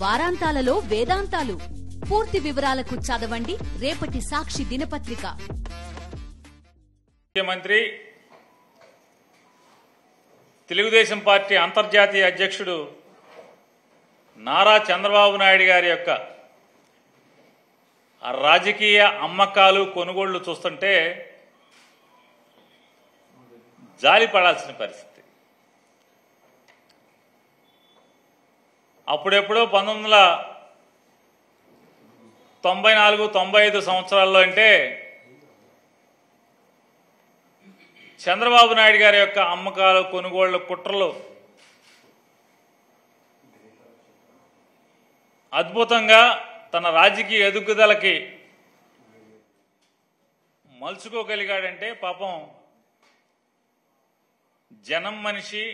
వారాంతాలలో వేదాంతాలు. పూర్తి వివరాలకు చదవండి రేపటి సాక్షి దినపత్రిక. ముఖ్యమంత్రి తెలుగుదేశం పార్టీ అంతర్జాతీయ అధ్యక్షుడు నారా చంద్రబాబు నాయుడు గారి యొక్క రాజకీయ అమ్మకాలు కొనుగోళ్లు చూస్తుంటే జాలి పడాల్సిన పరిస్థితి. అప్పుడెప్పుడో 1994-95 సంవత్సరాల్లో అంటే చంద్రబాబు నాయుడు గారి యొక్క అమ్మకాలు కొనుగోళ్ల కుట్రలు అద్భుతంగా తన రాజకీయ ఎదుగుదలకి మలుచుకోగలిగాడంటే పాపం జనం మనిషి,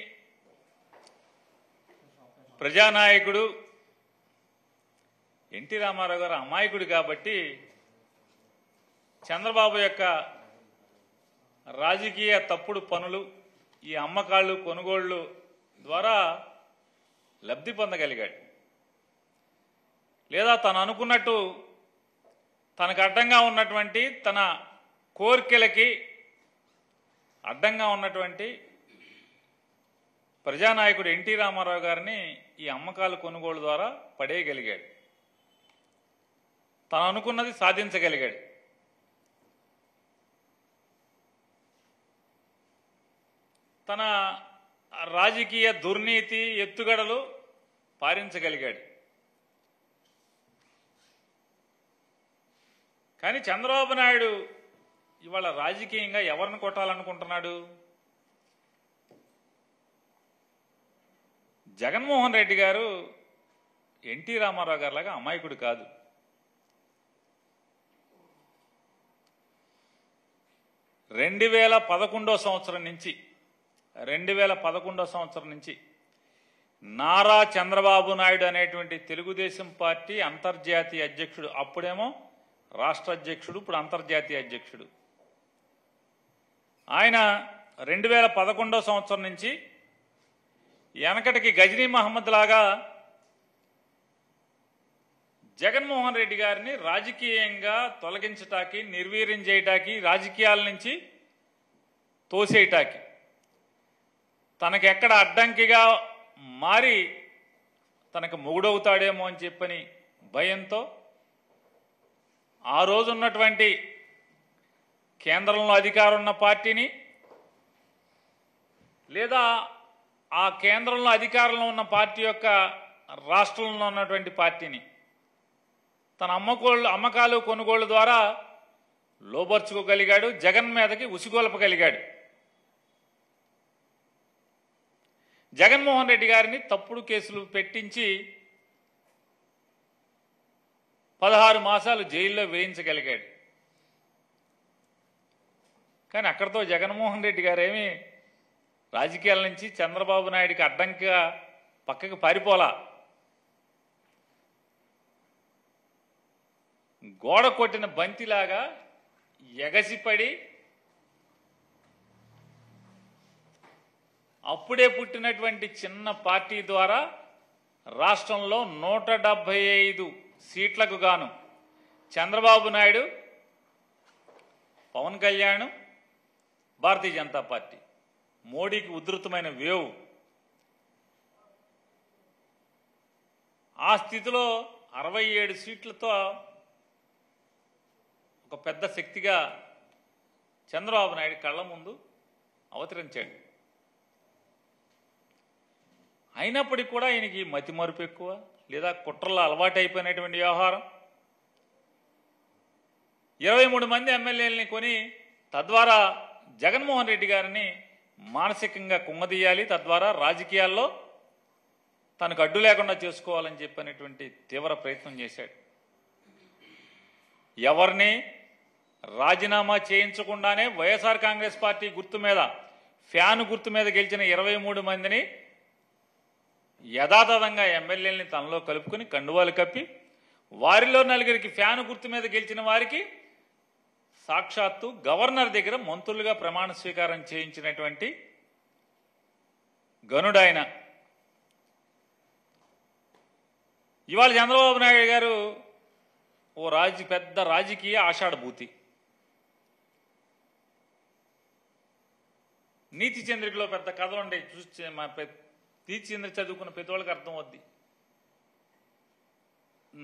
ప్రజానాయకుడు ఎన్టీ రామారావు గారు అమాయకుడు కాబట్టి చంద్రబాబు యొక్క రాజకీయ తప్పుడు పనులు, ఈ అమ్మకాళ్ళు కొనుగోళ్లు ద్వారా లబ్ధి పొందగలిగాడు. లేదా తను అనుకున్నట్టు తనకు అడ్డంగా ఉన్నటువంటి, తన కోరికలకి అడ్డంగా ఉన్నటువంటి ప్రజానాయకుడు ఎన్టీ రామారావు గారిని ఈ అమ్మకాలు కొనుగోలు ద్వారా పడేయగలిగాడు. తను అనుకున్నది సాధించగలిగాడు. తన రాజకీయ దుర్నీతి ఎత్తుగడలు పారించగలిగాడు. కానీ చంద్రబాబు నాయుడు ఇవాళ రాజకీయంగా ఎవరిని కొట్టాలనుకుంటున్నాడు? జగన్మోహన్ రెడ్డి గారు ఎన్టీ రామారావు గారిలాగా అమాయకుడు కాదు. రెండు వేల 2011 సంవత్సరం నుంచి నారా చంద్రబాబు నాయుడు అనేటువంటి తెలుగుదేశం పార్టీ అంతర్జాతీయ అధ్యక్షుడు, అప్పుడేమో రాష్ట్ర అధ్యక్షుడు, ఇప్పుడు అంతర్జాతీయ అధ్యక్షుడు. ఆయన 2011 సంవత్సరం నుంచి వెనకటికి గజనీ మహమ్మద్ లాగా జగన్మోహన్ రెడ్డి గారిని రాజకీయంగా తొలగించటానికి, నిర్వీర్యం చేయటానికి, రాజకీయాల నుంచి తోసేయటానికి, తనకెక్కడ అడ్డంకిగా మారి తనకు మొగుడవుతాడేమో అని చెప్పని భయంతో ఆ రోజున్నటువంటి కేంద్రంలో అధికారం ఉన్న పార్టీని, లేదా ఆ కేంద్రంలో అధికారంలో ఉన్న పార్టీ యొక్క రాష్ట్రంలో ఉన్నటువంటి పార్టీని తన అమ్మకాలు కొనుగోళ్ల ద్వారా లోబర్చుకోగలిగాడు. జగన్ మీదకి ఉసిగొల్పగలిగాడు. జగన్మోహన్ రెడ్డి గారిని తప్పుడు కేసులు పెట్టించి 16 మాసాలు జైల్లో వేయించగలిగాడు. కానీ అక్కడితో జగన్మోహన్ రెడ్డి గారేమి రాజకీయాల నుంచి చంద్రబాబు నాయుడికి అడ్డంకిగా పక్కకి పారిపోలా. గోడ కొట్టిన బంతిలాగా ఎగసిపడి అప్పుడే పుట్టినటువంటి చిన్న పార్టీ ద్వారా రాష్ట్రంలో 175 సీట్లకు గాను చంద్రబాబు నాయుడు, పవన్ కళ్యాణ్, భారతీయ జనతా పార్టీ, మోడీకి ఉధృతమైన వేవ్. ఆ స్థితిలో 67 సీట్లతో ఒక పెద్ద శక్తిగా చంద్రబాబు నాయుడు కళ్ళ ముందు అవతరించాడు. అయినప్పటికీ కూడా ఈయనకి మతిమరుపు ఎక్కువ, లేదా కుట్రల్లో అలవాటైపోయినటువంటి వ్యవహారం. 23 మంది ఎమ్మెల్యేలని కొని తద్వారా జగన్మోహన్ రెడ్డి గారిని మానసికంగా కుంగదీయాలి, తద్వారా రాజకీయాల్లో తనకు అడ్డు లేకుండా చేసుకోవాలని చెప్పినటువంటి తీవ్ర ప్రయత్నం చేశాడు. ఎవరిని రాజీనామా చేయించకుండానే వైఎస్ఆర్ కాంగ్రెస్ పార్టీ గుర్తు మీద, ఫ్యాన్ గుర్తు మీద గెలిచిన 23 మందిని యథాతథంగా ఎమ్మెల్యేలని తనలో కలుపుకుని కండువాలు కప్పి, వారిలో 4 ఫ్యాన్ గుర్తు మీద గెలిచిన వారికి సాక్షాత్తు గవర్నర్ దగ్గర మంత్రులుగా ప్రమాణ స్వీకారం చేయించినటువంటి గనుడాయన. ఇవాళ చంద్రబాబు నాయుడు గారు ఓ పెద్ద రాజకీయ ఆషాఢభూతి. నీతి చంద్రికలో పెద్ద కథలు ఉంటాయి, చూసి నీతి చంద్రిక చదువుకున్న ప్రతి వాళ్ళకి అర్థం అవుద్ది.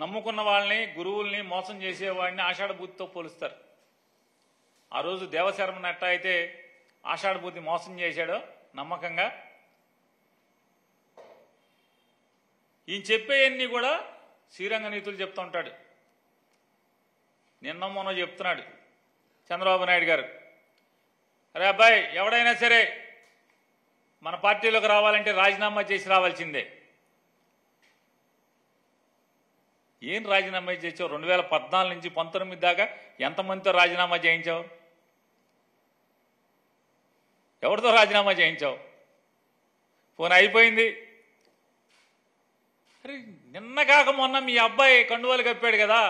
నమ్ముకున్న వాళ్ళని, గురువుల్ని మోసం చేసేవాడిని ఆషాఢభూతితో పోలుస్తారు. ఆ రోజు దేవశర్మని ఎట్టా అయితే ఆషాఢభూతి మోసం చేశాడో నమ్మకంగా, ఈయన చెప్పేవన్నీ కూడా శ్రీరంగ నీతులు చెప్తూ ఉంటాడు. నిన్న మొన్న చెప్తున్నాడు చంద్రబాబు నాయుడు గారు, అరే అబ్బాయి, ఎవడైనా సరే మన పార్టీలోకి రావాలంటే రాజీనామా చేసి రావాల్సిందే. ఏం రాజీనామా చేసావు? 2014 నుంచి 19 దాకా ఎంతమందితో రాజీనామా చేయించావు? ఎవరితో రాజీనామా చేయించావు? ఫోన్ అయిపోయింది. అరే నిన్న కాక మొన్న మీ అబ్బాయి కండువాలు కప్పాడు కదా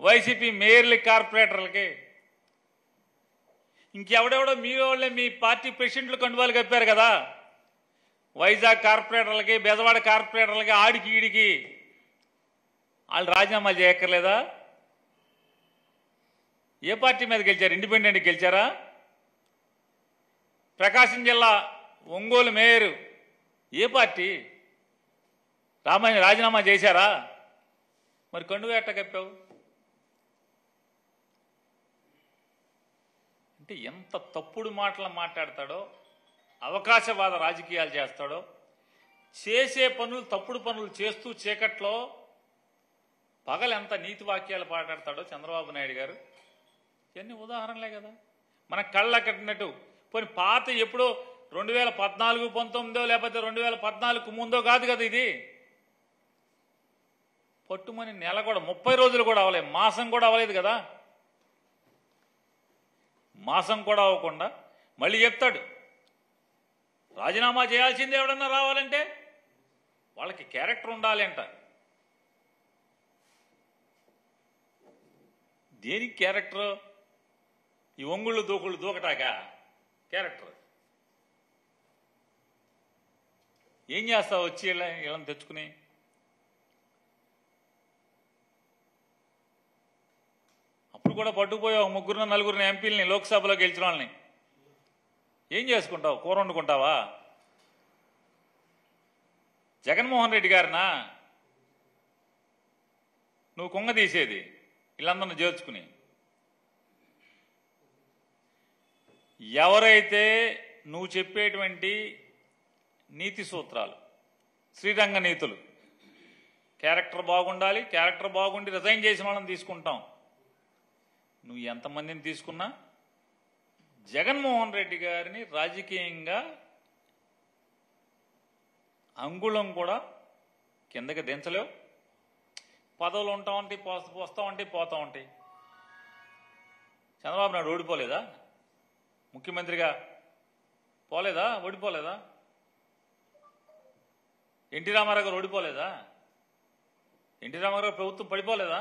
వైసీపీ మేయర్లకి, కార్పొరేటర్లకి. ఇంకెవడెవడో మీ వాళ్ళే మీ పార్టీ ప్రెసిడెంట్లు కండువాలు కప్పారు కదా వైజాగ్ కార్పొరేటర్లకి, బెజవాడ కార్పొరేటర్లకి, ఆడికి ఈడికి. వాళ్ళు రాజీనామా చేయక్కర్లేదా? ఏ పార్టీ మీద గెలిచారు? ఇండిపెండెంట్ గెలిచారా? ప్రకాశం జిల్లా ఒంగోలు మేయరు ఏ పార్టీ? రాజీనామా చేశారా? మరి కండువా ఎట్ట కప్పావు? అంటే ఎంత తప్పుడు మాటలు మాట్లాడతాడో, అవకాశవాద రాజకీయాలు చేస్తాడో, చేసే పనులు తప్పుడు పనులు చేస్తూ చీకట్లో పగలెంత నీతి వాక్యాలు మాట్లాడతాడో చంద్రబాబు నాయుడు గారు. ఇవన్నీ ఉదాహరణలే కదా మన కళ్ళ కట్టినట్టు. పోనీ పాత ఎప్పుడో 2014, 19 లేకపోతే 2014 ముందో కాదు కదా ఇది. పట్టుమని నెల కూడా 30 రోజులు కూడా అవ్వలేదు, మాసం కూడా అవ్వలేదు కదా. మాసం కూడా అవ్వకుండా మళ్ళీ చెప్తాడు రాజీనామా చేయాల్సిందే. ఎవడన్నా రావాలంటే వాళ్ళకి క్యారెక్టర్ ఉండాలి అంట. దేనికి క్యారెక్టర్? ఈ ఒంగుళ్ళు దూకుళ్ళు దూకటాక క్యారెక్టర్. ఏం చేస్తావు వచ్చి వీళ్ళని తెచ్చుకుని? అప్పుడు కూడా పట్టుకుపోయావు 3 4 ఎంపీలని, లోక్సభలో గెలిచిన వాళ్ళని. ఏం చేసుకుంటావు? కూర వండుకుంటావా? జగన్మోహన్ రెడ్డి గారినా నువ్వు కుంగ తీసేది వీళ్ళందరిని చేర్చుకుని? ఎవరైతే నువ్వు చెప్పేటువంటి నీతి సూత్రాలు, శ్రీరంగ నీతులు, క్యారెక్టర్ బాగుండాలి, క్యారెక్టర్ బాగుండి రిజైన్ చేసిన వాళ్ళని తీసుకుంటాం. నువ్వు ఎంతమందిని తీసుకున్నా జగన్మోహన్ రెడ్డి గారిని రాజకీయంగా అంగుళం కూడా కిందకి దించలేవు. పదవులు ఉంటా ఉంటాయి, వస్తూ ఉంటాయి, పోతూ ఉంటాయి. చంద్రబాబు నాయుడు ఓడిపోలేదా? ముఖ్యమంత్రిగా పోలేదా? ఓడిపోలేదా? ఎన్టీ రామారావు గారు ఓడిపోలేదా? ఎన్టీ రామారావు ప్రభుత్వం పడిపోలేదా?